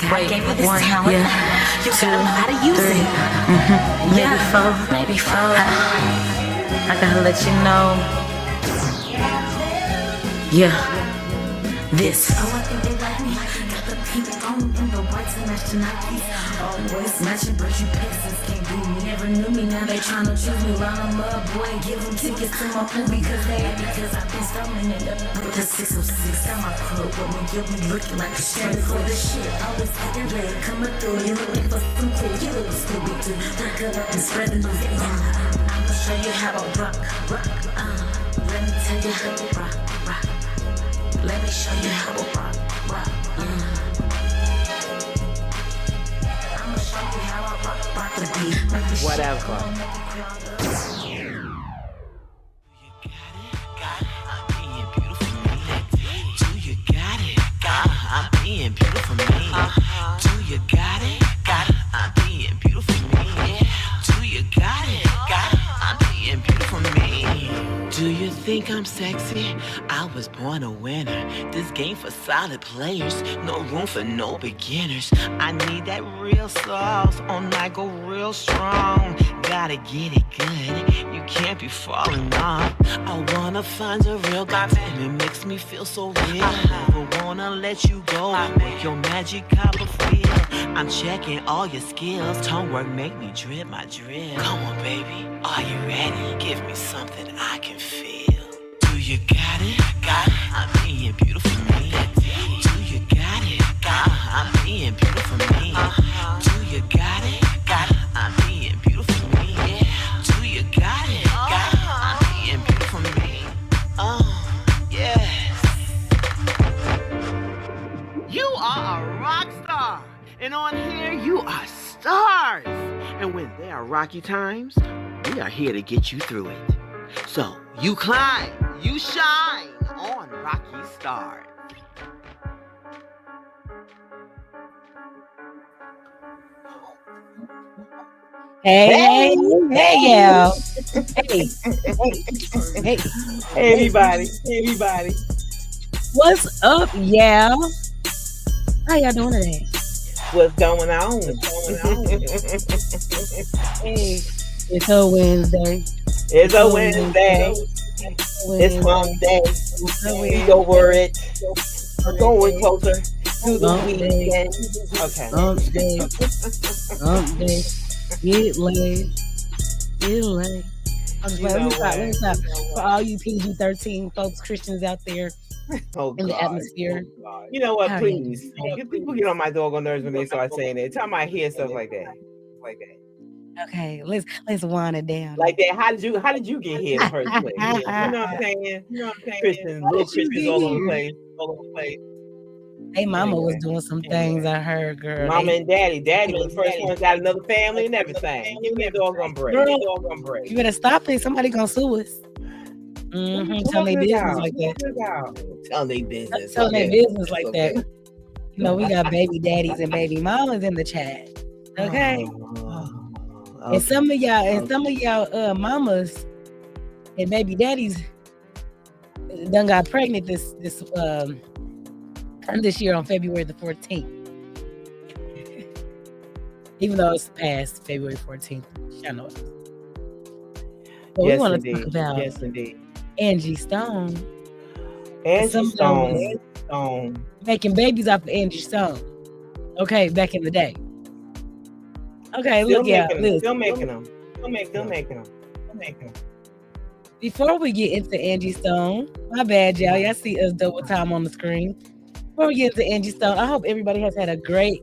God gave you this talent. You gotta know how to use it. Maybe four. Maybe four. I gotta let you know. Yeah. This. Oh, I think they like me. Got the pink phone and the white to match the Nikes. Always matching, but you peasants can't beat me. Never knew me, now they tryna choose me. Line them up, boy, give them tickets to my pool because I've been stumbling it up with the 606. Got my club with me, you'll be looking like a straight for the shit. Always acting red, coming through. You looking for some cool, you look stupid too. Back up and spread the news. I'ma show you how I rock. Let me tell you how to rock. Let me show you how to rock. I'ma show you how I rock the beat. Whatever. Do you think I'm sexy? I was born a winner. This game for solid players. No room for no beginners. I need that real sauce on that go real strong. Gotta get it good. You can't be falling off. I wanna find a real guy. It makes me feel so real. Never wanna let you go. Make your magic copper feel. I'm checking all your skills. Tongue work make me drip my drip. Come on, baby. Are you ready? Give me something I can feel. Do you got it? Got it. I'm being beautiful me. Do you got it? Got it. I'm being beautiful me. Do you got it? Got it. I'm being beautiful me. Do you got it? Got it. I'm being beautiful me. Yes. You are a rock star. And on here, you are stars. And when there are rocky times, we are here to get you through it. So you climb, you shine on Rocky Stars. Hey, y'all. Hey, Everybody. what's up, y'all? How y'all doing today? What's going on? Hey, it's a Wednesday. It's a Wednesday. It's Monday. We over it. We're going closer to the weekend. Okay. Hump day. Get laid. Let me stop. For all you PG-13 folks, Christians out there in the atmosphere. You know what? Please, people get on my doggone nerves when they start saying it. Tell me I hear stuff like that. Okay, let's wind it down. Like that. How did you get here in the first place? You know what I'm saying? Christians, little Christians all over the place. Hey, mama was doing some things I heard, girl. Mama and daddy was the first ones, got another family and everything. Give me a doggone break. You better stop it. Somebody gonna sue us. Tell their business like that. Tell their business. Tell their business like that. You know, we got baby daddies and baby mamas in the chat. Okay. And some of y'all mamas and baby daddies done got pregnant this year on February the 14th. Even though it's past February 14th. Y'all know it. So we want to talk about Angie Stone. Angie Stone. Making babies off of Angie Stone. Okay, back in the day. Okay, Still making them. Before we get into Angie Stone, my bad, y'all. Y'all see us double time on the screen. Before we get into Angie Stone, I hope everybody has had a great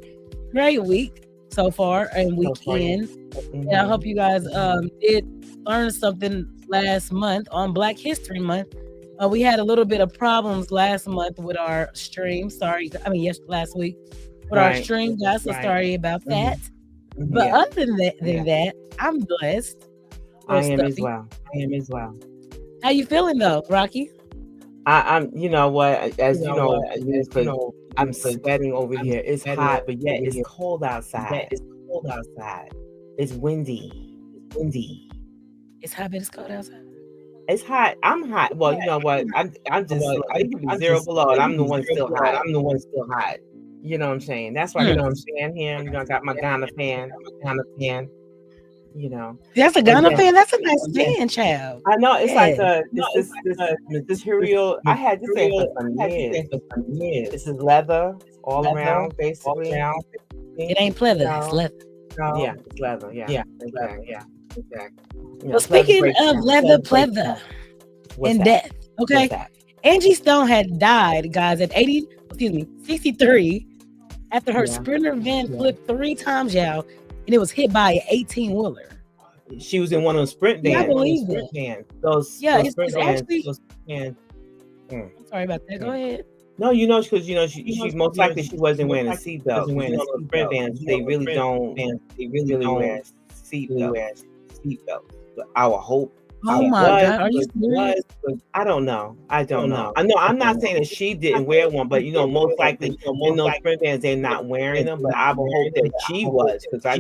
week so far and weekend. And I hope you guys did learn something last month on Black History Month. We had a little bit of problems last month with our stream. Last week with our stream, guys. So sorry about that. But other than that, I'm blessed. I am as well. How you feeling though, Rocky? I'm. You know what? As you know, I'm sweating over here. It's hot, but yet it's cold outside. It's windy. It's hot, but it's cold outside. It's hot. I'm hot. Well, you know what? I'm just. I think it's 0 below, and I'm the one still hot. You know what I'm saying? That's why I got fan here. You know, I got my Ghana fan. You know, that's a Ghana fan. That's a nice fan, child. I know it's like this material. I had this thing for some years. This is leather all around, basically. It ain't pleather, it's leather. Yeah, it's leather. Yeah, exactly. Well, speaking of leather, pleather, and death, okay. Angie Stone had died, guys, at 63, after her Sprinter van flipped 3 times, y'all, and it was hit by an 18-wheeler. She was in one of those sprint vans. I believe that. Those it's vans, actually. I'm sorry about that. Go ahead. No, because she most likely she wasn't wearing a seatbelt. Those sprint vans, they really don't wear seatbelts. But I would hope. Oh my God, are you serious? I don't know. I know. I'm not saying that she didn't wear one, but most likely in those sprint vans they're not wearing them. But I would hope that she was, because I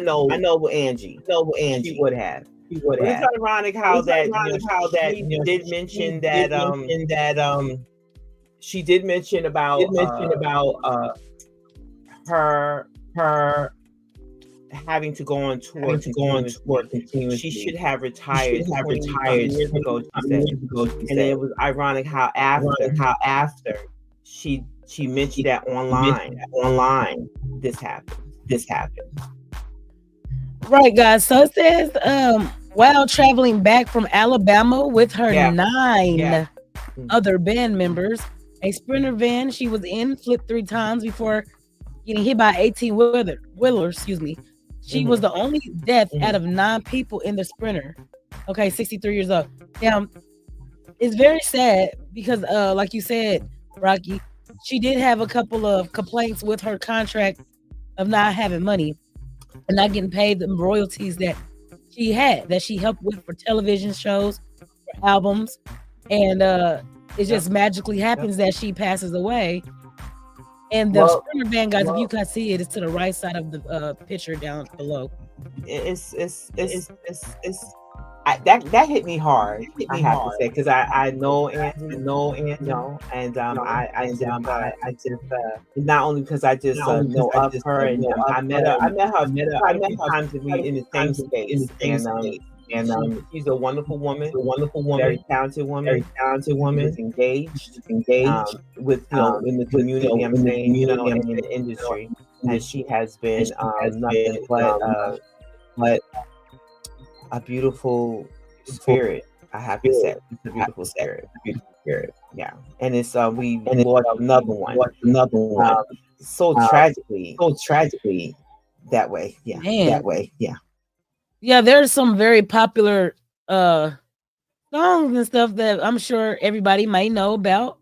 know Angie. She would have. It's ironic how she did mention that she did mention about her having to go on tour continuously. She should have retired 25 years ago, she said. And it was ironic how after she mentioned that online this happened. Right, guys. So it says, while traveling back from Alabama with her 9 other band members, a Sprinter van she was in flipped 3 times before getting hit by 18-wheeler. She was the only death out of 9 people in the Sprinter. Okay, 63 years old. Now, it's very sad because, like you said, Rocky, she did have a couple of complaints with her contract of not having money and not getting paid the royalties that she helped with for television shows, for albums, and it just magically happens that she passes away. And the Sprinter van, guys, if you can see it, it's to the right side of the picture down below. That hit me hard. I have to say, because I know Angie, and I just not only because I just know of her, and I met her a few times in the same space, and she's a wonderful woman, very talented woman, who's engaged with in the community. I'm saying, in the industry, and she has been nothing but a beautiful spirit. I have to say, it's a beautiful spirit. Yeah, and it's we lost another one. So tragically that way. Yeah, Man. that way. Yeah. Yeah, there's some very popular songs and stuff that I'm sure everybody might know about.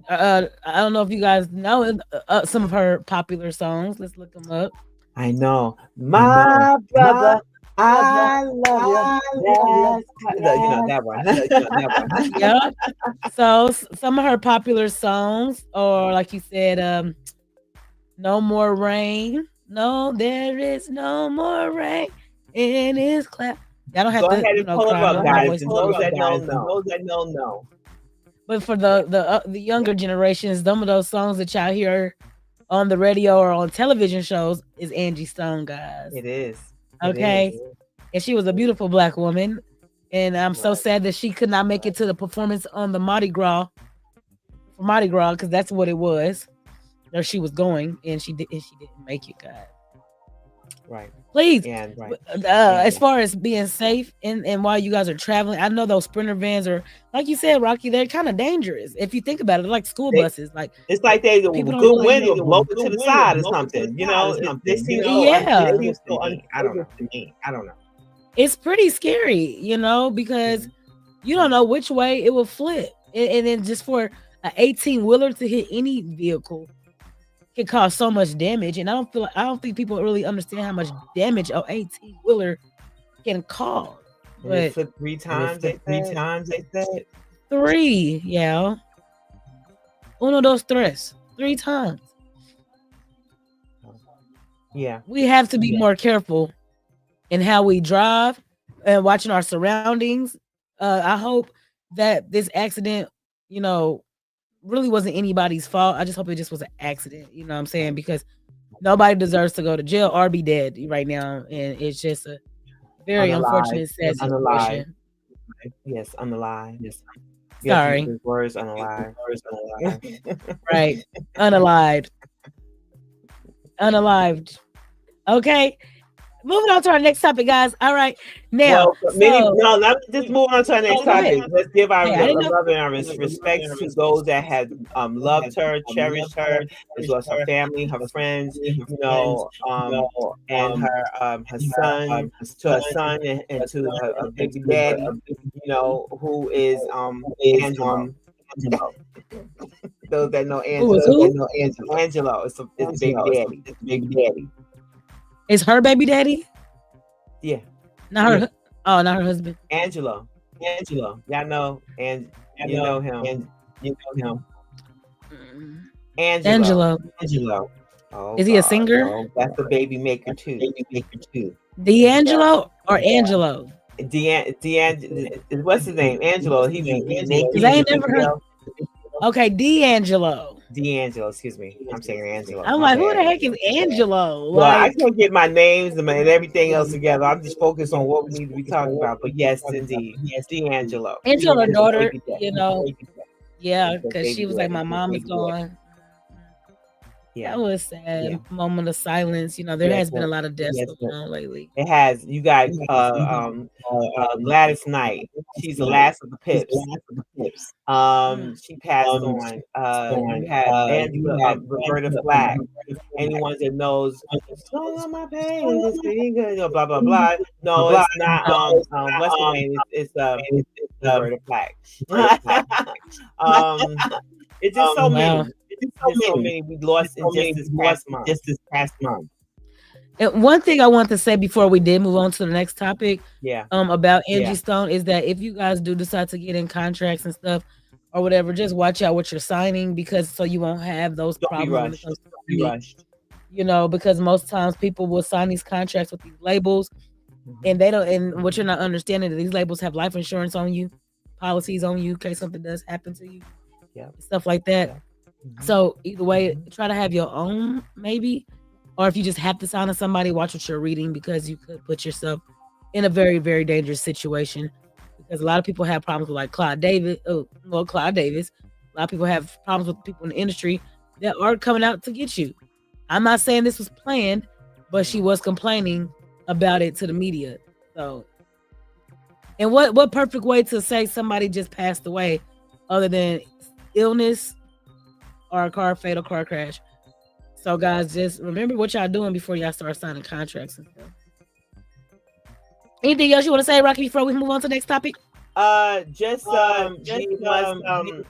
I don't know if you guys know some of her popular songs. Let's look them up. I know. My brother, I love you. That one. Yeah. So some of her popular songs, or like you said, No More Rain. No, there is no more rain in his clap. I don't have Go to ahead and pull them up, guys. Those that don't know. But for the younger generations, some of those songs that y'all hear on the radio or on television shows is Angie Stone, guys. It is. Okay. And she was a beautiful Black woman. And I'm so sad that she could not make it to the performance on the Mardi Gras, because that's what it was. Or she was going, and she didn't make it, guys. Right. Please. And as far as being safe and while you guys are traveling, I know those Sprinter vans are, like you said, Rocky, they're kind of dangerous. If you think about it, they're like school buses. Like, it's like they good wind will blow it to the side or something. They seem I don't know. It's pretty scary, because you don't know which way it will flip. And then just for an 18-wheeler to hit any vehicle can cause so much damage. And I don't think people really understand how much damage an 18-wheeler can cause. But 3 times, they said. 3, yeah. Uno, dos, tres. 3 times. Yeah. We have to be more careful in how we drive and watching our surroundings. I hope that this accident, really wasn't anybody's fault. I just hope it just was an accident. You know what I'm saying? Because nobody deserves to go to jail or be dead right now, and it's just a very unfortunate, sad situation. Yes, unalive. Yes. Sorry. Words unalive. Right. Unalived. Unalived. Okay. Moving on to our next topic, guys. All right. Now, let's just move on to our next topic. Let's give our love and our respect to those that have loved her, cherished her, as well as her family, her friends, and her son, to her son and to her baby daddy, who is Angelo. Those that know Angelo. Angelo is the baby daddy. Is her baby daddy? Yeah. Not her. Oh, not her husband. Angelo. Y'all know, and you know him. Angelo. Oh, is he a singer? No, that's the baby maker too. D'Angelo or Angelo? What's his name? Angelo. He naked. Because I ain't never heard. Okay, D'Angelo. Excuse me. I'm saying Angelo. I'm like, who the heck is Angelo? Well, I can't get my names and everything else together. I'm just focused on what we need to be talking about. But yes, indeed. Yes, D'Angelo. Angelo, her daughter, yeah, because she was like, my mom is gone. Yeah, that was a sad moment of silence. There has been a lot of deaths going on lately. It has. You got Gladys Knight. She's the last of the Pips. She passed on. You have Roberta Flack. Anyone that knows, "Song on my pain, just being good," blah blah blah. No, it's not. What's the name? It's Roberta Flack. It's just so many. So many we lost in just this past month. And one thing I want to say before we did move on to the next topic, about Angie Stone, is that if you guys do decide to get in contracts and stuff or whatever, just watch out what you're signing, because so you won't have those problems. Don't be rushed. Because most times people will sign these contracts with these labels, and they don't. And what you're not understanding is these labels have life insurance on you, policies on you in case something does happen to you, stuff like that. Yeah. So either way, try to have your own, maybe, or if you just have to sign to somebody, watch what you're reading, because you could put yourself in a very, very dangerous situation. Because a lot of people have problems with like Clive Davis. A lot of people have problems with people in the industry that are coming out to get you. I'm not saying this was planned, but she was complaining about it to the media. So, and what perfect way to say somebody just passed away other than illness or a fatal car crash. So guys, just remember what y'all doing before y'all start signing contracts and stuff. Anything else you want to say, Rocky, before we move on to the next topic? We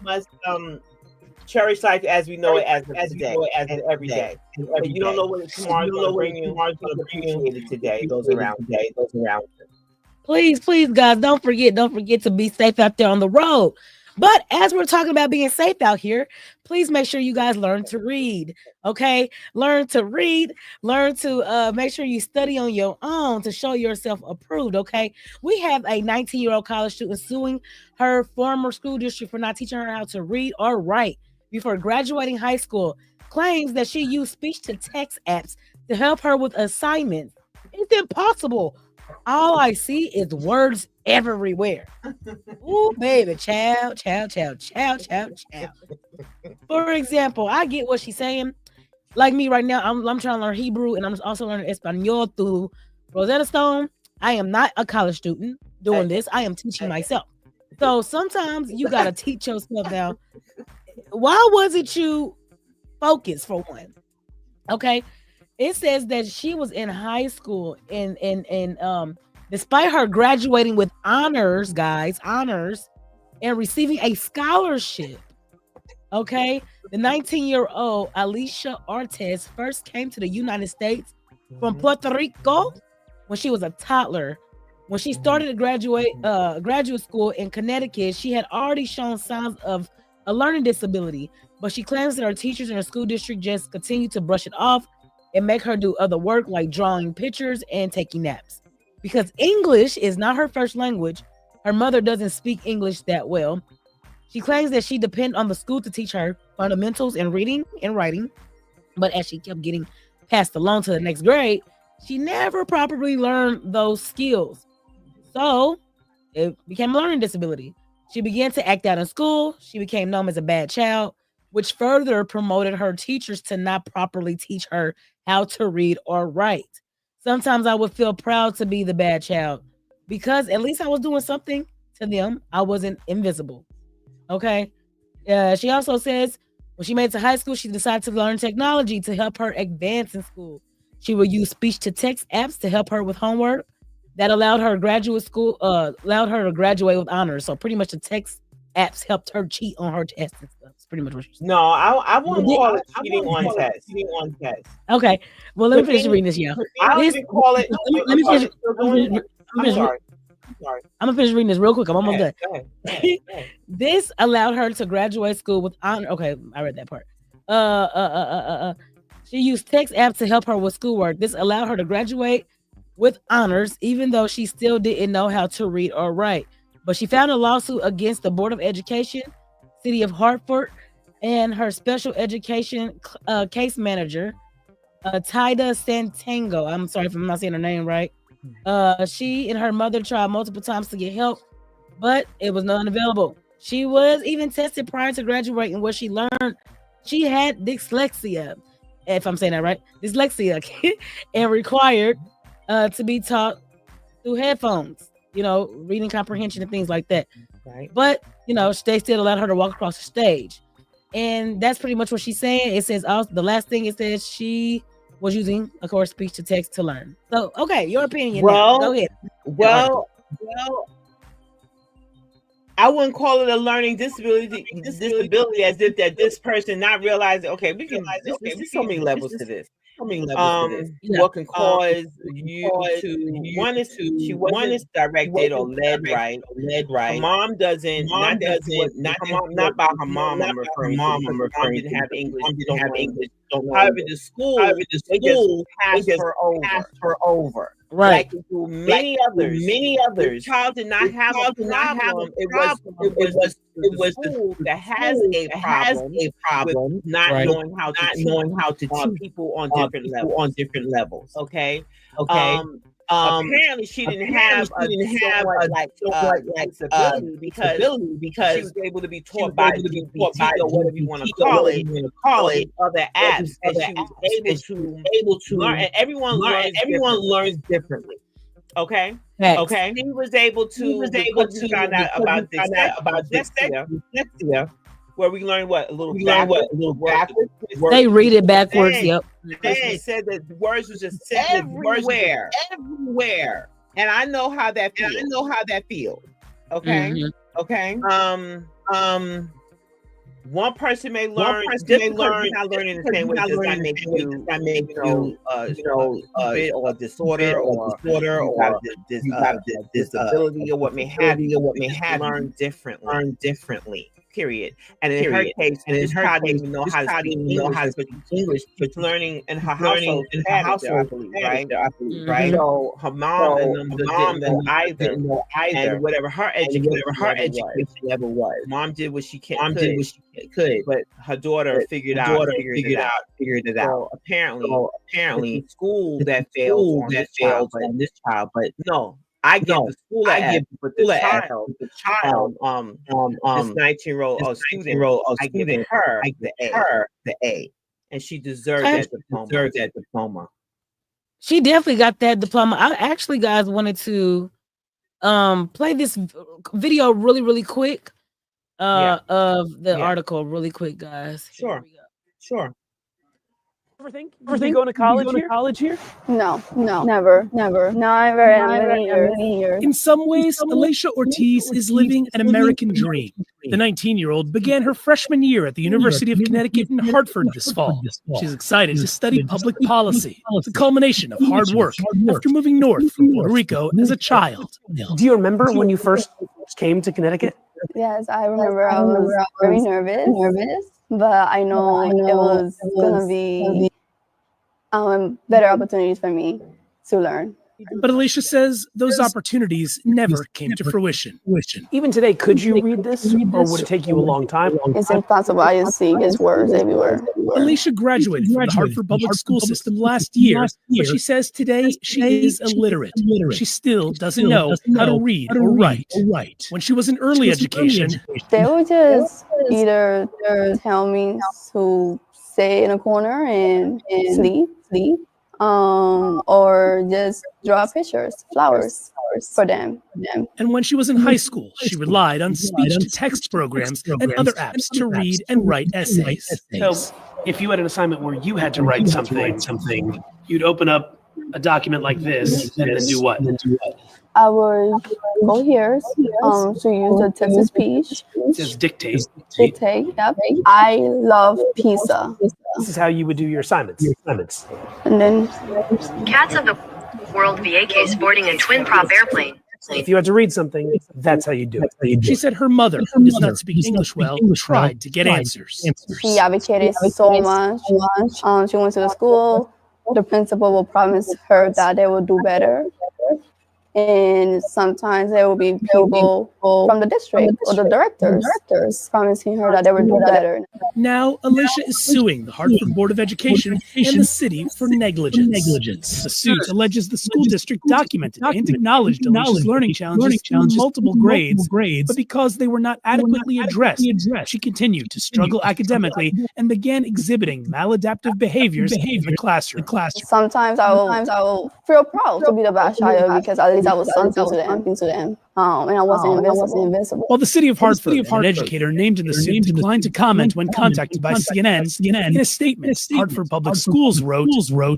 must cherish life as we know it as today, and every day. You don't know what tomorrow's going to bring you. Appreciate it today. Those around. Please, guys, don't forget to be safe out there on the road. But as we're talking about being safe out here, please make sure you guys learn to read, okay? Learn to read, learn to make sure you study on your own to show yourself approved, okay? We have a 19-year-old college student suing her former school district for not teaching her how to read or write before graduating high school, claims that she used speech-to-text apps to help her with assignments. It's impossible. All I see is words everywhere. Ooh, baby, chow. For example, I get what she's saying. Like me right now, I'm trying to learn Hebrew, and I'm also learning Espanol through Rosetta Stone. I am not a college student doing this. I am teaching myself. So sometimes you got to teach yourself now. Why wasn't you focused, for one? Okay. It says that she was in high school and despite her graduating with honors, and receiving a scholarship. Okay. The 19-year-old Alicia Ortiz first came to the United States from Puerto Rico when she was a toddler. When she started graduate school in Connecticut, she had already shown signs of a learning disability, but she claims that her teachers in her school district just continue to brush it off and make her do other work like drawing pictures and taking naps. Because English is not her first language, her mother doesn't speak English that well, She claims that she depended on the school to teach her fundamentals in reading and writing, but as she kept getting passed along to the next grade, she never properly learned those skills. So it became a learning disability. She began to act out in school. She became known as a bad child, which further promoted her teachers to not properly teach her how to read or write. Sometimes I would feel proud to be the bad child because at least I was doing something to them. I wasn't invisible. Okay. She also says when she made it to high school, she decided to learn technology to help her advance in school. She would use speech to text apps to help her with homework that allowed her to graduate with honors. So pretty much the text apps helped her cheat on her tests and stuff. It's pretty much what she said. No, I wouldn't call it cheating on tests. Okay. Well, let me finish reading this, y'all. I don't even call it. Let me finish. I'm sorry. I'm gonna finish reading this real quick. I'm almost done. Go ahead. This allowed her to graduate school with honor. Okay, I read that part. She used text apps to help her with schoolwork. This allowed her to graduate with honors, even though she still didn't know how to read or write. But she found a lawsuit against the Board of Education, City of Hartford, and her special education case manager, Tida Santango. I'm sorry if I'm not saying her name right. She and her mother tried multiple times to get help, but it was not available. She was even tested prior to graduating, where she learned she had dyslexia, if I'm saying that right, and required to be taught through headphones, reading comprehension and things like that. Right. But, they still allowed her to walk across the stage. And that's pretty much what she's saying. It says also, the last thing it says, she was using, of course, speech to text to learn. So, okay, your opinion. Well, go ahead. Well, I wouldn't call it a learning disability as if that this person not realizing. Okay, we can. There's so many levels to this. What can cause you to one is directed or led right. Her mom doesn't not by her mom. I'm referring to. Mom didn't have English. However, the school passed her over. Right. Like many others. The child did not have a problem. It was the school that has a problem with not knowing how to teach people on different levels. Okay. Apparently she didn't have a disability because she was able to be taught by GPT or whatever you want to call it, other apps, and she was able to learn. And everyone learns differently. Okay. He was able to find out about dyslexia, where we learned a little backwards. They read it backwards. Yep. They said that words was just everywhere. And I know how that feels. Okay. Mm-hmm. Okay. One person may learn. Not learning the same way does not make you bit or disorder or disability or what may have learn differently. Period. And in her case, this child didn't even know how to speak English, but learning in her household, I believe, right? Right. So her mom and them didn't know either. And whatever her education level was, mom did what she could, but her daughter figured it out. So apparently, school that failed on this child, but no. I give the school the child, this 19-year-old student, I give her the A, and she deserved that diploma. She definitely got that diploma. I actually, guys, wanted to play this video really, really quick of the article really quick, guys. Sure. Ever think you going to college here? No, never. Not very many years. In some ways, Alicia Ortiz is living an American dream. The 19-year-old began her freshman year at the University of Connecticut in Hartford this fall. She's excited to study public policy, the culmination of hard work after moving north from Puerto Rico as a child. Do you remember when you first came to Connecticut? Yes, I remember I was very nervous, but I know it was going to be better opportunities for me to learn. But Alicia says those opportunities never came to fruition. Even today, could you read this, or would it take you a long time? It's impossible. I just see his words everywhere. Alicia graduated from the Hartford Public School System last year, but she says today she is illiterate. She still doesn't know how to read or write. When she was in early education, They would just either tell me to sit in a corner and sleep, or just draw pictures, flowers for them. and when she was in high school, she relied on speech-to-text programs and other apps to read and write essays. So, if you had an assignment where you had to write something, you'd open up a document like this and then do what? I would go here to use the text to speech. Just dictate. Dictate, yep. I love pizza. This is how you would do your assignments. And then Cats of the World VAK sporting a twin prop airplane. If you had to read something, that's how you do it. She said her mother, who does not speak English well, tried to get answers. she advocated so much. She went to the school. The principal will promise her that they will do better. And sometimes there will be people from the district or the directors promising her that they would do better. Now, Alicia is suing the Hartford Board of Education and the city for negligence. The suit alleges the school district documented and acknowledged Alicia's learning challenges in multiple grades, but because they were not adequately addressed, she continued to struggle academically and began exhibiting maladaptive behaviors in the classroom. Sometimes I will feel proud to be the bad child because at least I was something to them. And I wasn't invincible. While the city of Hartford, an educator named in the suit, declined to comment when contacted by CNN, in a statement, Hartford Public Schools wrote,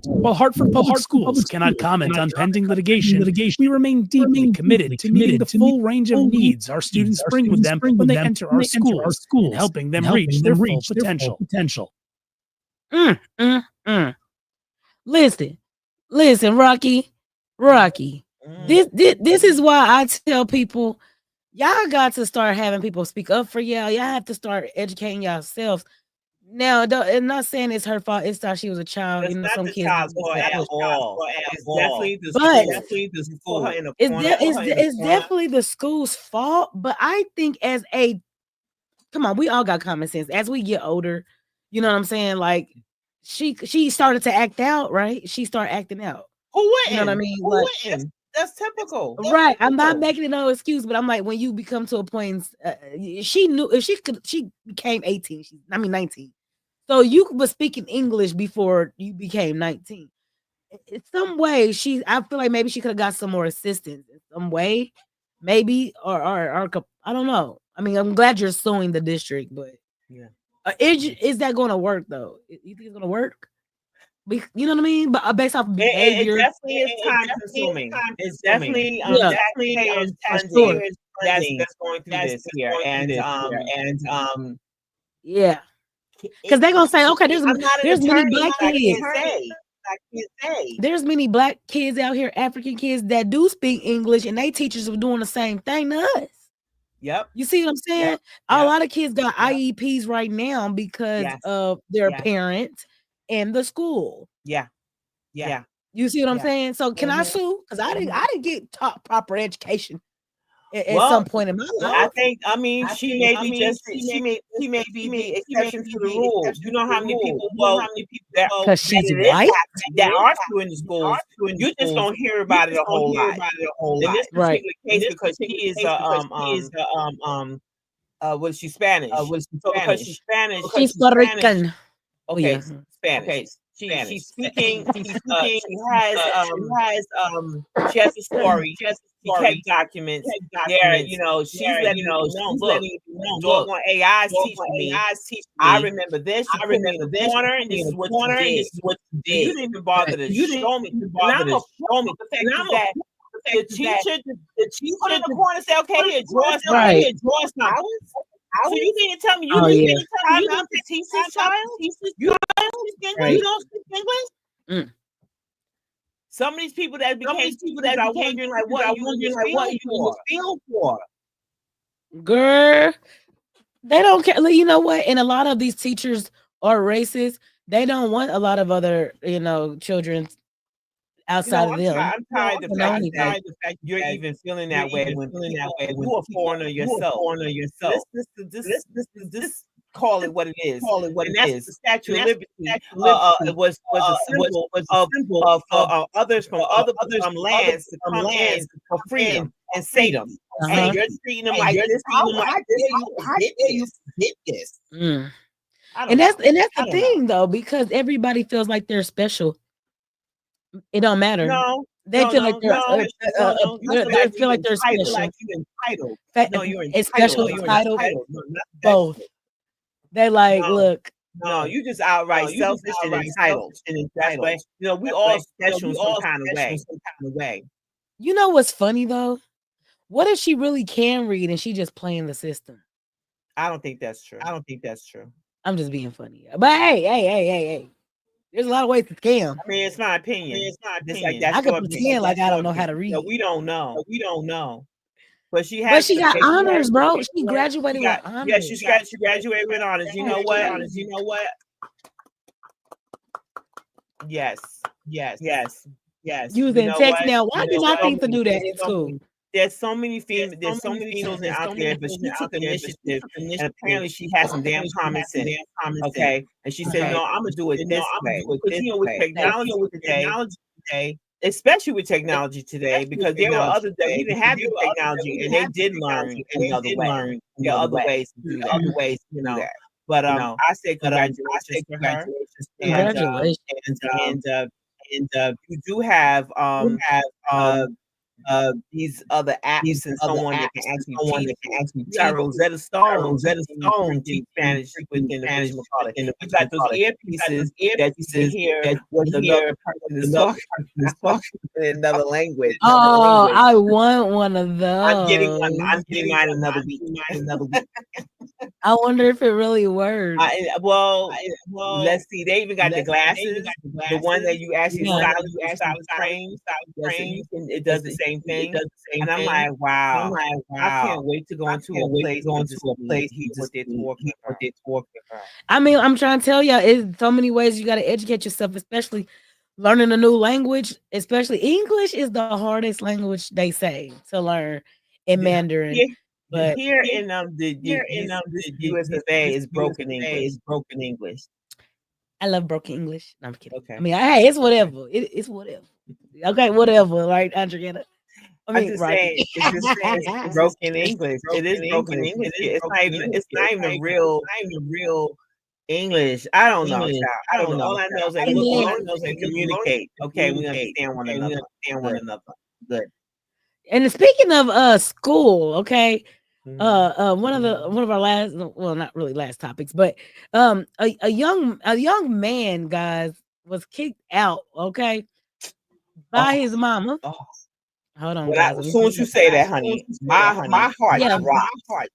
while Hartford Public Schools cannot comment on pending litigation, we remain deeply committed to meeting the full range of needs our students bring with them when they enter our schools, and helping them reach their full potential. Listen, Rocky. This is why I tell people, y'all got to start having people speak up for y'all. Y'all have to start educating yourselves. Now, I'm not saying it's her fault. It's that she was a child. It's not some the kids. child's fault at all. It's definitely the school. It's definitely the school's fault. But I think come on, we all got common sense. As we get older, you know what I'm saying? Like she started to act out, right? She started acting out. Who wouldn't? You know what I mean? Who wouldn't? That's typical. Right. I'm not making it no excuse, but I'm like, when you become to a point, she knew if she became 18, 19. So you was speaking English before you became 19. In some way, I feel like maybe she could have got some more assistance in some way, maybe, or I don't know. I mean, I'm glad you're suing the district, but yeah, is that going to work though? You think it's going to work? You know what I mean? But based off behavior, it definitely is time consuming. It's definitely taxpayers that's going through this here, and yeah, because they're gonna say, okay, there's many black kids. There's many black kids out here, African kids that do speak English, and they teachers are doing the same thing to us. Yep. You see what I'm saying? Yep. A lot of kids got IEPs right now because of their parents and the school. Yeah. You see what I'm saying? So can I sue? Because I didn't get taught proper education at some point in my life. She may be the exception to the rule. You know how many people because she's white that are still in the schools. You just don't hear about it a whole lot. In this particular case, because she is was she Spanish? Because she's Spanish. She's Puerto Rican. Okay, Spanish. Okay. She's speaking. She has a story. She kept documents. There, she's letting look on AI's teach me. I remember this. I remember this corner, and this is what you did. You didn't even bother to show me. The teacher put in the corner and say, "Okay, here, draw something." So you didn't tell me you didn't tell me to teach this child? You don't speak English? Some of these people that became people that are wondering like what you feel for. Girl, they don't care. You know what? And a lot of these teachers are racist. They don't want a lot of other, children outside of them. I'm tired of the fact you're even feeling that way when you are foreigner yourself. This call it what it is. And that's the Statue of Liberty. It was a symbol of others from other lands to come in for freedom and save them. And you're treating them like this. How dare you get this? And that's the thing though, because everybody feels like they're special. It don't matter. They feel like they're feel like they're special. Like you're entitled. No, you're entitled. Special, entitled, both. They like, look. No, you just outright selfish and entitled. That's why, we all special in some kind of way. You know what's funny though? What if she really can read and she just playing the system? I don't think that's true. I'm just being funny. But hey. There's a lot of ways to scam. I mean, it's my opinion. I could pretend like I don't know how to read. No, we don't know. But she got honors, bro. She graduated with honors. Yeah, she graduated with honors. You know what? Yes. Using text now. Why did I think to do that in school? There's so many females out there, but she took initiative, and apparently she has some damn common sense. Okay, and she said, "No, I'm gonna do it this way." Because with technology today, especially with technology today, because there were other days we didn't have the technology, and they did learn in other ways. There are other ways to do that. But I say congratulations to her. And you do have these other apps and someone that can actually teach. Rosetta Stone teach Spanish within the you got those earpieces that you can hear what another person is talking in another language. Oh, I want one of those. I'm getting mine another week. I wonder if it really works. Let's see. They even got the glasses, the one that you actually stop train. It does the same thing. And I'm like, wow. I can't wait to go into a place he just did talking about. I mean, I'm trying to tell y'all, it's so many ways you got to educate yourself, especially learning a new language. Especially English is the hardest language they say to learn in Mandarin. But here in the USFA is broken English. I love broken English. No, I'm kidding. Okay. I mean, hey, it's whatever. It's whatever. Okay, whatever, right, Andrea? I'm just saying, it's broken English. It is broken English. It's not even real English. I don't know. All I know is that we communicate. Okay, we understand one another. Good. And speaking of school, okay. One of our last, well, not really last topics, but a young man, guys, was kicked out, okay, by his mama. Hold on, guys. As soon as you say that, honey, my heart drops.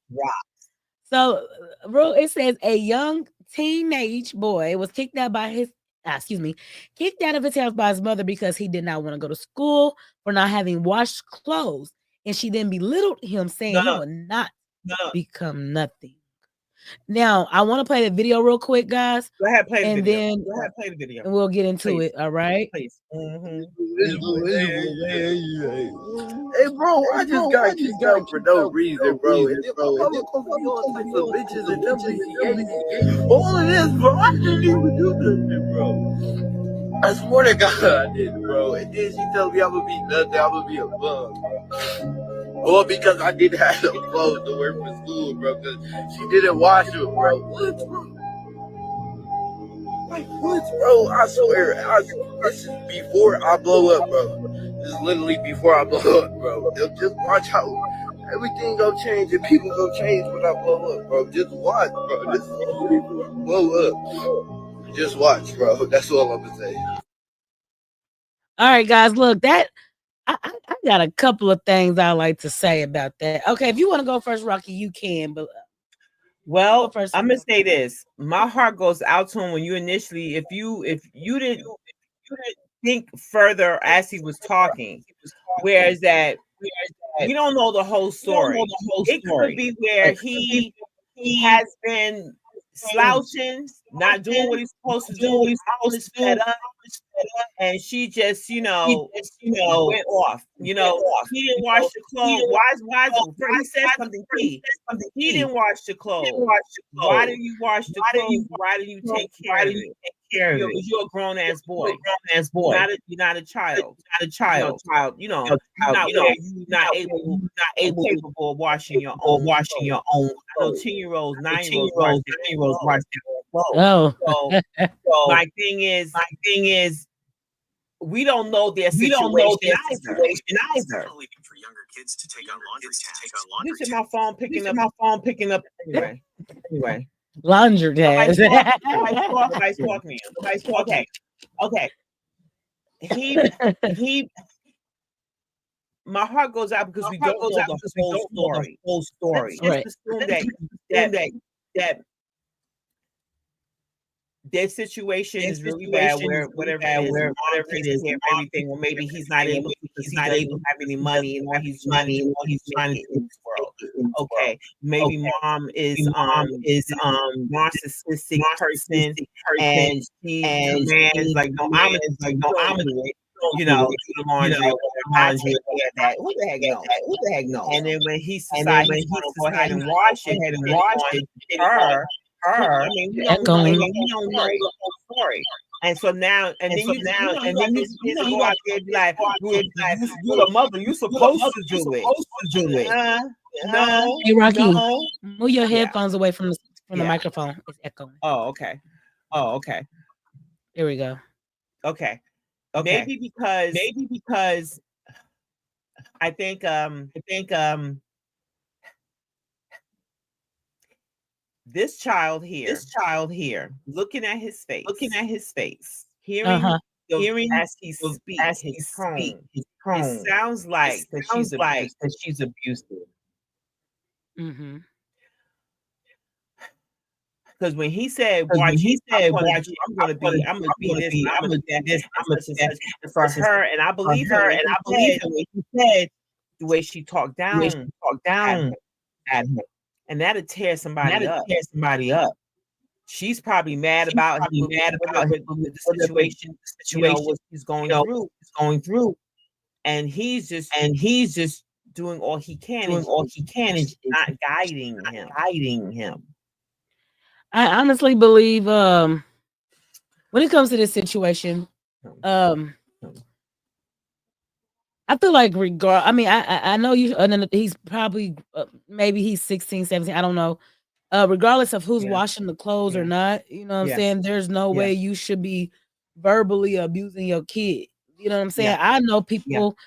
So, bro, it says a young teenage boy was kicked out of his house by his mother because he did not want to go to school for not having washed clothes. And she then belittled him, saying he would not become nothing. Now, I want to play the video real quick, guys. Go ahead, play the video. Then play the video. And we'll get into it, all right? Please. Mm-hmm. Hey, bro, I just got kicked out for no reason, bro. Bitches and all of this, bro. I didn't even do nothing, bro. I swear to God I did, bro. And then she told me I'm gonna be nothing, I'm gonna be a bum, bro. Or because I didn't have no clothes to wear for school, bro. Because she didn't wash them, bro. What, bro? Like, what, bro? I swear, this is before I blow up, bro. This is literally before I blow up, bro. Just watch how everything go change and people go change when I blow up, bro. Just watch, bro. This is before I blow up. Just watch, bro. That's all I'm gonna say. All right, guys. Look, that I got a couple of things I like to say about that. Okay, if you want to go first, Rocky, you can. But I'm gonna say this. My heart goes out to him when you initially, if you didn't think further as he was talking, whereas that we don't know the whole story. It could be where he has been slouching, not doing what he's supposed to do. He's always fed up, and she just, went off. He didn't wash the clothes. Why? He said something key. He didn't wash the clothes. Why didn't you wash the clothes? Why didn't you take care of it? You're a grown ass boy. You're not a child. You're not capable of washing your own. I know 10-year-olds, 9-year-olds wash their clothes. Oh, So my thing is, we don't know their situation either. For younger kids to take on laundry tasks. This is my phone picking up. Anyway. laundry tags. Nobody's talking to you. Okay. He. My heart goes out because we don't know the whole story. Let's just assume that their situation is really bad, whatever it is, everything, or maybe he's not able to have any money, and all he's trying to do in this world. Okay, maybe mom is narcissistic person, and man is like, no, I'm gonna do it. Do the laundry, Who the heck knows? And then when he decides he's going to go ahead and wash it, her. I mean, we don't know the whole story. And so now, and then you go out there and be like, you're the mother, you're supposed to do it. No. Hey, Rocky, move your headphones away from the microphone. It's echoing. Oh, okay. Here we go. Okay. Maybe because I think this child here, looking at his face, hearing as he speaks, his tone, it sounds like that she's abusive. Mm-hmm. Because when he said, "Watch, I'm gonna be this, I'm gonna do this, I'm gonna do that," for her, and I believe her, and I believe him when he said the way she talked down at him, and that'll tear somebody up. She's probably mad about the situation, what she's going through, and he's just doing all he can, and not guiding him. I honestly believe when it comes to this situation, I feel like I know you, he's probably maybe he's 16, 17, I don't know. Regardless of who's washing the clothes or not, you know what I'm saying? There's no way you should be verbally abusing your kid. You know what I'm saying? Yeah. I know people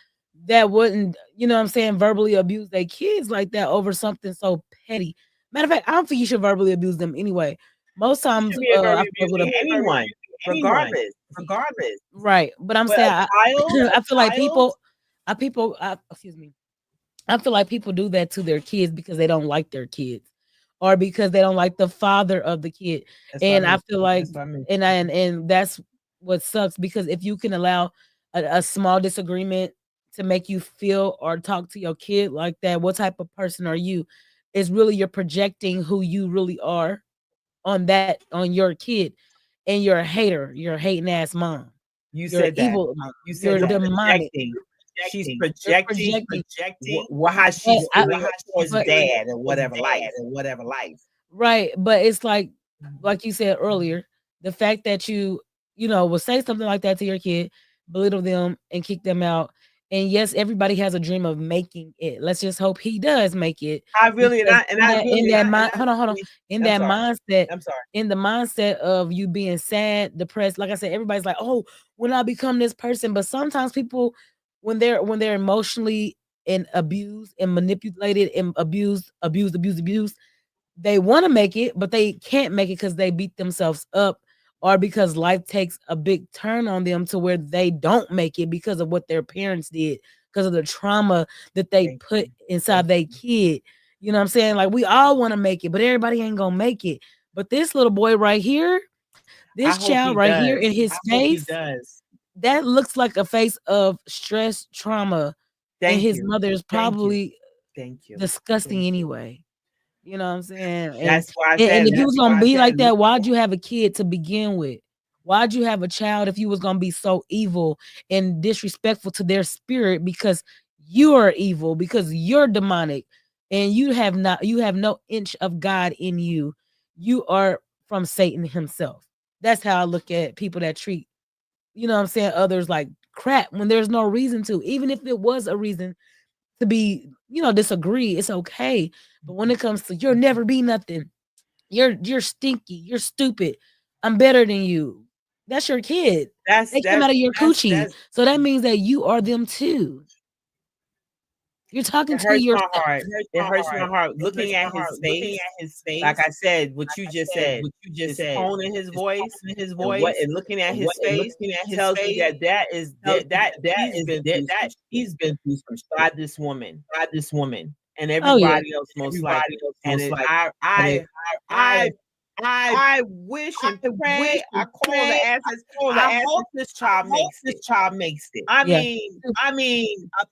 that wouldn't, verbally abuse their kids like that over something so petty. Matter of fact, I don't think you should verbally abuse them anyway. Most times, anyone, regardless. Right, but I'm saying I feel like I feel like people do that to their kids because they don't like their kids, or because they don't like the father of the kid. I feel like, and that's what sucks, because if you can allow a small disagreement to make you feel or talk to your kid like that, what type of person are you? It's really you're projecting who you really are on your kid, and you're a hater. You're a hating ass mom. You're evil. You're demonic. She's projecting how she's towards dad or whatever life. Right, but it's like you said earlier, the fact that you will say something like that to your kid, belittle them, and kick them out. And yes, everybody has a dream of making it. Let's just hope he does make it. Hold on. In that mindset, in the mindset of you being sad, depressed. Like I said, everybody's like, "Oh, when I become this person," but sometimes people, when they're emotionally and abused and manipulated and abused, they want to make it, but they can't make it because they beat themselves up, or because life takes a big turn on them to where they don't make it because of what their parents did, because of the trauma that they put inside their kid. You know what I'm saying? Like, we all want to make it, but everybody ain't gonna make it. But this little boy right here, this child right here in his face, that looks like a face of stress, trauma, and his mother is probably disgusting anyway. You know what I'm saying? That's why I said, and if you was gonna be like that, why'd you have a kid to begin with? Why'd you have a child if you was gonna be so evil and disrespectful to their spirit because you are evil, because you're demonic, and you have no inch of God in you. You are from Satan himself. That's how I look at people that treat, others like crap when there's no reason to. Even if it was a reason to be, disagree, it's okay. But when it comes to you'll never be nothing, you're stinky, you're stupid, I'm better than you. That's your kid. They came out of your coochie. So that means that you are them too. You're talking It to hurts yourself. my heart. It hurts my heart. Looking at his face, like I said, what you just said, his tone in his voice, and looking at his face, tells you that he's been through some shit by this woman, and everybody else most likely. And I wish and pray. I call the answers. I hope this child makes it. I mean,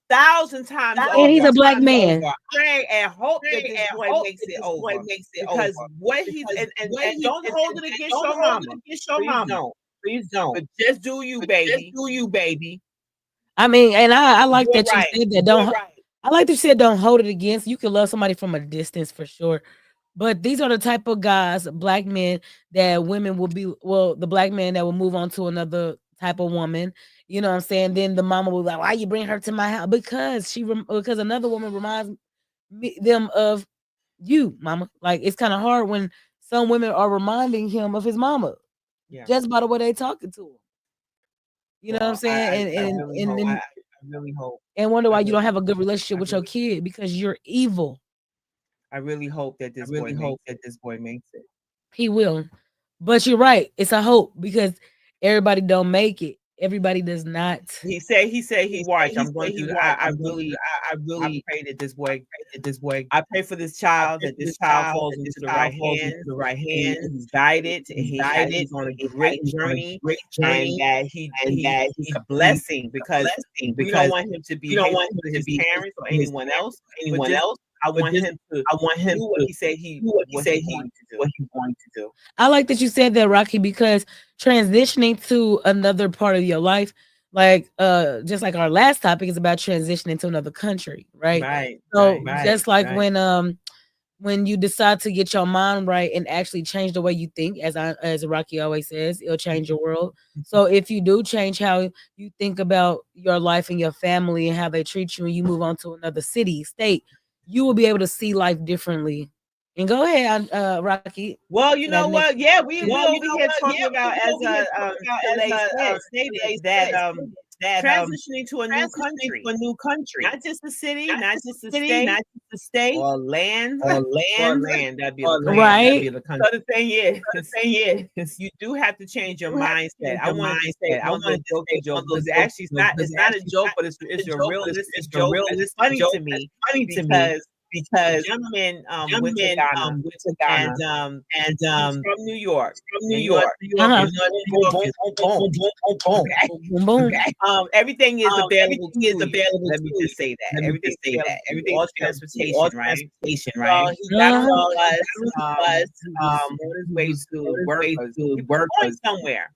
1,000 times over. And he's a black man. Pray and hope that this boy makes it over. Because what he's and don't hold it against your mama. Please don't. But just do you, baby. I mean, and I like that you said that. I like that you said don't hold it against. You can love somebody from a distance for sure. But these are the type of guys, black men, that women will be, the black man that will move on to another type of woman. You know what I'm saying? Then the mama will be like, why you bring her to my house? Because another woman reminds them of you, mama. Like, it's kind of hard when some women are reminding him of his mama. Yeah. Just by the way they talking to him. You know what I'm saying? I really hope. And wonder why you don't have a good relationship with your kid because you're evil. I really hope that this boy makes it. He will. But you're right. It's a hope because everybody don't make it. Everybody does not. He said he watched. I'm going through. I really pray that this boy. I pray for this child that this child falls into the right hand. He's guided. He's on a great journey. And that he's a blessing because we don't want him to be. We don't want him to be parents or anyone else. I want him to do what he said he wanted to do. I like that you said that, Rocky, because transitioning to another part of your life, like just like our last topic is about transitioning to another country, right? Right. So just like when you decide to get your mind right and actually change the way you think, as Rocky always says, it'll change your world. So if you do change how you think about your life and your family and how they treat you, and you move on to another city, state, you will be able to see life differently. And go ahead, Rocky. Well, you know what? Yeah, we over here talking about as stated that transitioning to a new country, not just a city, not just a state, or land. That'd be right. So the thing is, you do have to change your mindset. I want to say, I want to joke because actually it's not a joke, but it's a realistic joke. It's funny to me because gentleman went to Ghana and from New York. Everything is available. Let me just say that everything all transportation, right? So he got on the bus, on his way to work, going somewhere.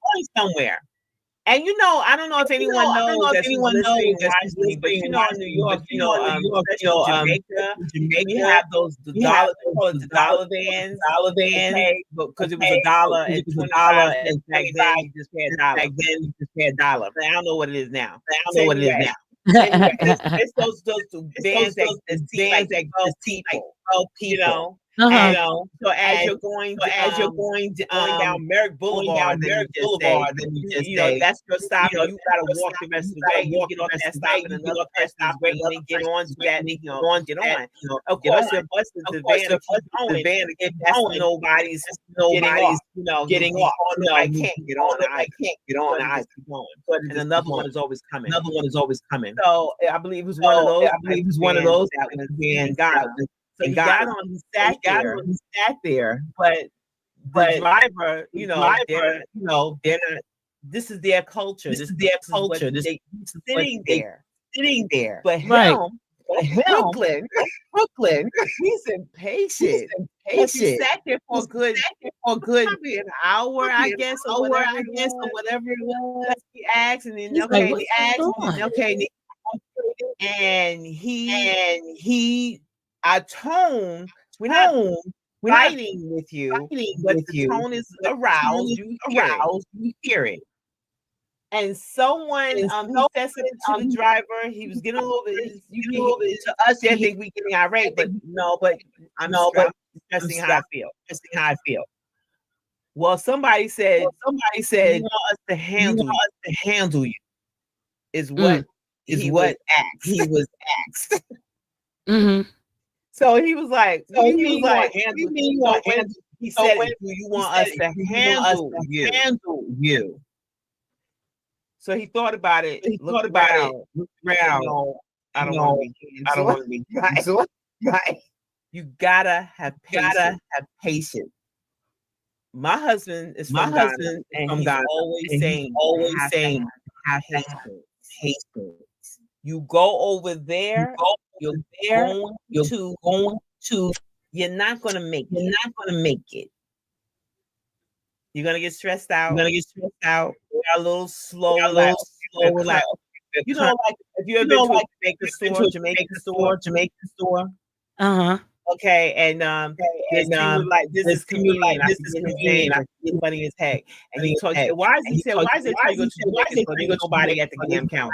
And I don't know if anyone knows that's listening, but in New York, Jamaica, you have those the dollar vans, because it was $1 and $25, and back then you just pay $1. I don't know what it is now. Anyway, it's those vans that see people. And so as you're going down Merrick Boulevard, then you just say, that's your stop. You gotta walk the rest of the way. You get off that stop, and another person is waiting to get on to that. Get on. Of course, the bus is the van. The van. That's nobody's getting off. No, I can't get on. I just keep going. And another one is always coming. So I believe it was one of those that was in Ghana. So he got on, he sat there, but the driver, they're not. This is their culture. This is sitting there. But him, Brooklyn. He's impatient. But you sat there for a good probably an hour, I guess, or whatever it was. He asked, and then He's like, okay, "What's he asked, going and then okay, and he, I tone, we're not fighting with you, but the tone is aroused. You hear it. And someone, he said something to the driver. He was getting a little bit. To us, they think we getting irate, but no. But I'm stressing how I feel. Well, somebody said, you want us to handle you. Is what he was asked. Mm-hmm. So he was like, "What do you mean you want to handle?" He said, "Do you want us to handle you?" So he thought about it. Looked around. I don't want to be canceled. Right. You gotta have patience. My husband is from Ghana, and he's always saying, have patience. You go over there. You're not gonna make it. You're gonna get stressed out. We're a little slow. Like you know, like if you ever been to a Jamaican store. Uh-huh. Okay, and this is comedian. This is comedian. He's funny as heck. And he told you, why is it you go to Jamaican store? There's nobody at the damn counter.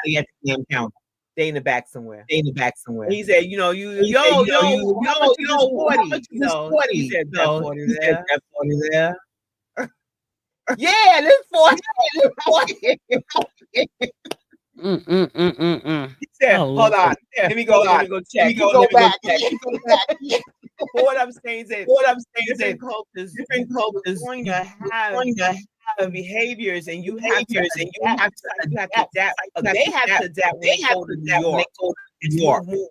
They in the back somewhere. He said, you know, how much is this 40? He said, that 40 there. Yeah, this 40. He said, hold on. Let me go check. Let me go back. What I'm saying is different cultures going to have behaviors, and you have to adapt. They have to adapt when they go to New York. Move.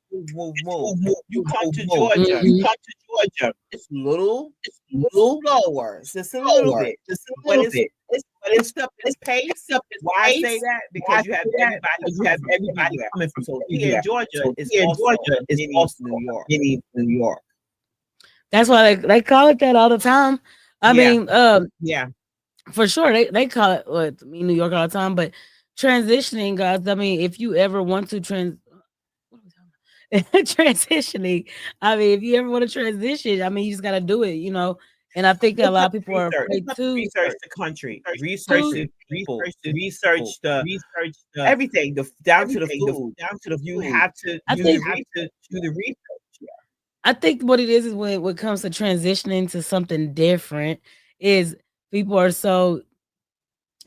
You come to Georgia. It's a little slower. Just a little bit. It's pace. Why I say that? Because you have everybody coming from. So here in Georgia is also New York. That's why they call it that all the time. I mean, yeah, for sure they call it New York all the time. But transitioning, guys. I mean, if you ever want to transitioning, I mean, if you ever want to transition, I mean, you just got to do it, you know. And I think that a lot of people are afraid to research the country, research the people, research the everything, down to the food, you have to do the research. I think what it is when it comes to transitioning to something different is people are so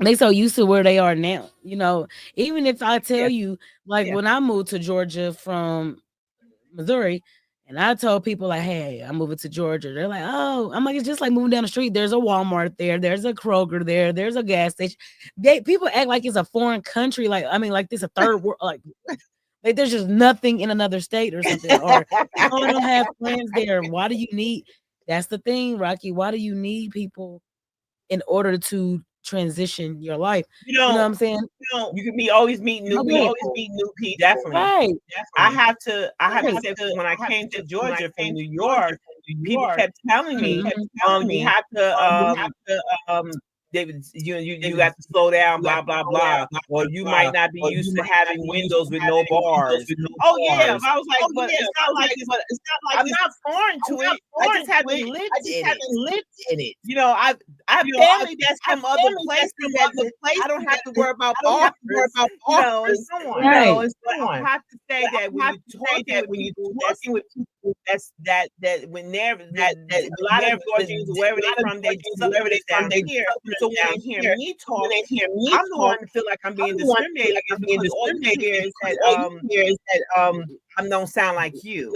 used to where they are now. You know, even if I tell you, like when I moved to Georgia from Missouri, and I told people like, "Hey, I'm moving to Georgia." They're like, "Oh," I'm like, "It's just like moving down the street. There's a Walmart there. There's a Kroger there. There's a gas station." People act like it's a foreign country. Like, I mean, like this a third world. Like there's just nothing in another state or something. Or I don't have friends there. Why do you need? That's the thing, Rocky. Why do you need people in order to transition your life? You know what I'm saying? You can always meet new people. Definitely. Right. I have to say, when I came to Georgia from New York, people kept telling me, you have to David, you got to slow down, blah blah blah, or you might not be used to having windows with no bars. I was like, but it's not like I'm not foreign to it. I just haven't lived in it. You know, I've family that's from other places that I don't have to worry about bars. You know, and so on. I have to say that when you're talking with people, that when they're a lot of Georgians, wherever they're from, they hear. So when they hear me talk, I'm the one to feel like I'm being discriminated because all you hear is that I don't sound like you.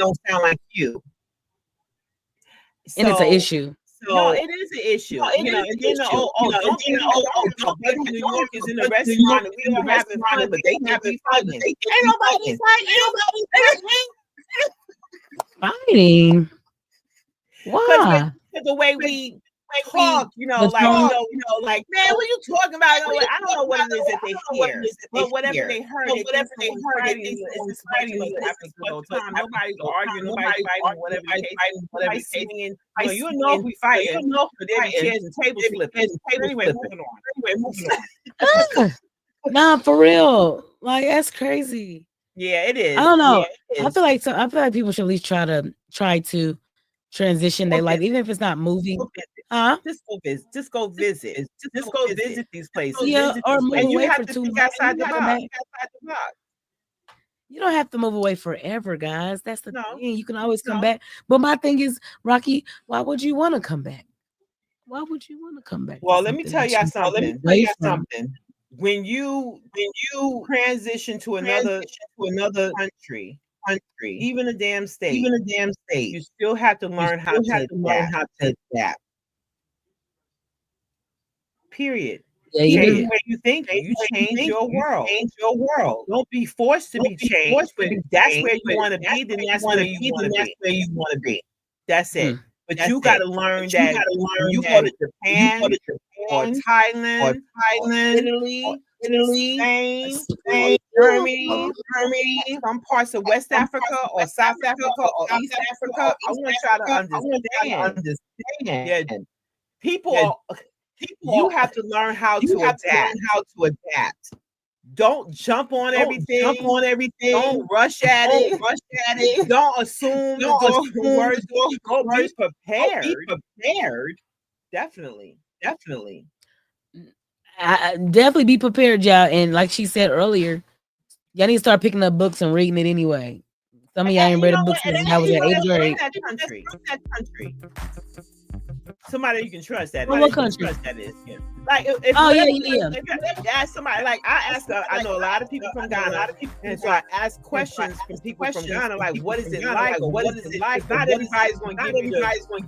And it's an issue. No, it is an issue. New York is in the restaurant and we don't having fun, but they having fun. Ain't nobody fighting. Fighting? Why? Because the way we talk, like, man, what you talking about? I don't know what it is that they hear, but whatever they heard, it's just fighting all the time. Nobody's arguing, nobody's fighting, whatever the case, nobody's singing. You know if we fighting, but there be chairs and tables flipping. Anyway, moving on. Nah, for real. Like, that's crazy. Yeah, it is. I don't know. Yeah, I feel like people should at least try to transition their life, even if it's not moving. Just go visit. Just go visit these places. Yeah, or move and you away have for to 2 think months. outside the box. You don't have to move away forever, guys. That's the No. thing. You can always come back. But my thing is, Rocky, why would you want to come back? Why would you want to come back? Well, let me tell y'all something. When you transition to another country, even a damn state, you still have to learn how to adapt. Period. Yeah, change the way you think. You change your world. Don't be forced to be changed. But if that's where you want to be, then that's where you want to be. That's it. But you got to learn that when you go to Japan or Thailand, Italy, Spain, Germany, some parts of West Africa or South Africa or East Africa. I want y'all to understand. Yeah, people. You have to learn how to adapt. Don't jump on everything. Don't rush at it. Don't assume the words. Go be prepared. Definitely. I definitely be prepared, y'all. And like she said earlier, y'all need to start picking up books and reading it anyway. Some of y'all ain't read a book since I was in 8th grade. That country. Somebody you can trust that. What country? That is. Yeah. Like if yeah. If you ask somebody, like I know a lot of people from Ghana, and so I ask questions from people from Ghana, like what is it like, or what is it like? Not everybody's going to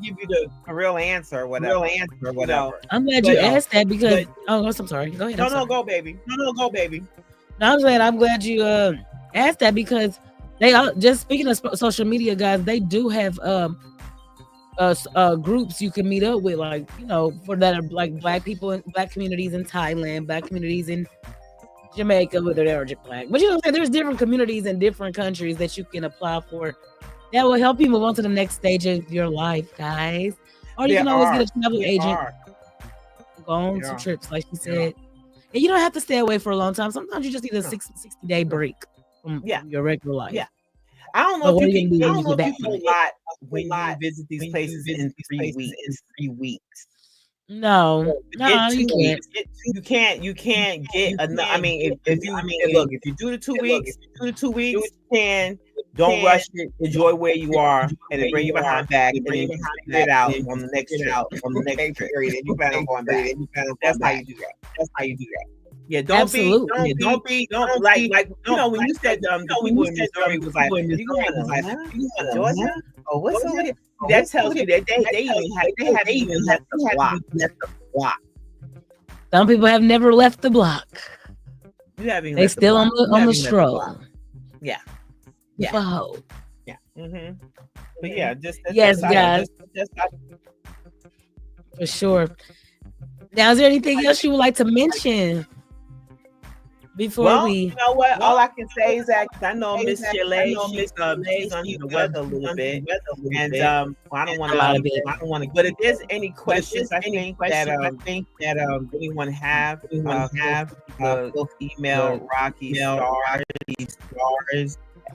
give you the real answer, or whatever. I'm glad you asked that because I'm sorry. Go ahead. No, go baby. No, I'm glad you asked that because they just speaking of social media, guys. They do have groups you can meet up with, like, for that are like black people in black communities in Thailand, black communities in Jamaica, whether they're black. But there's different communities in different countries that you can apply for that will help you move on to the next stage of your life, guys. Or you can always get a travel agent, go on to trips, like she said. And you don't have to stay away for a long time. Sometimes you just need a 60-day break from your regular life. Yeah. I don't know if you can do a lot when you visit these places in 3 weeks. No, you can't get enough. I mean, if you do the 2 weeks, you can. Don't rush it. Enjoy where you are, and then bring your behind back, and then figure it out on the next period. And you plan on going back. That's how you do that. Yeah, don't be like when you said the people in Missouri was like, you going to Georgia? Oh, what's over here? That tells you that they even left the block. Some people have never left the block. They still on the stroll. Yeah. Wow. Yeah. But yeah, yes, guys. For sure. Now, is there anything else you would like to mention? You know what? All I can say is that I know Miss Chalet, she's under the weather a little bit, and I don't want to. But if there's any questions, I think that anyone have email Rocky Stars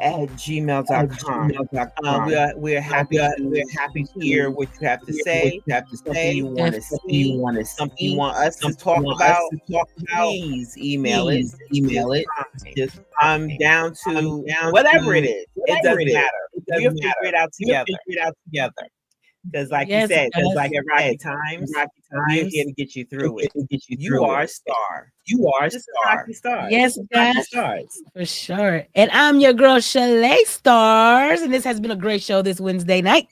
at gmail.com. We're happy to hear what you have to say. Something you want to see, something you want us to talk about. Please email it. I'm down to whatever it is. It doesn't matter. We'll figure it out together. Because like you said, just like at Rocky Times, we're here to get you through it. You are a star. Rocky Stars. Yes, guys. For sure. And I'm your girl, Chalet Stars. And this has been a great show this Wednesday night.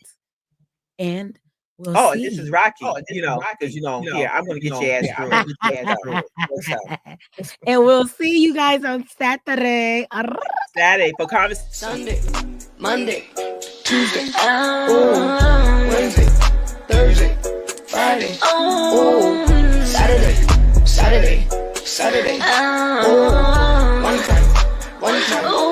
And we'll see. This is Rocky. Because here, I'm going to get your ass through it. And we'll see you guys on Saturday. For conversation. Sunday, Monday, Tuesday, Wednesday, Thursday, Friday, ooh, Saturday, Saturday, Saturday, ooh, one time,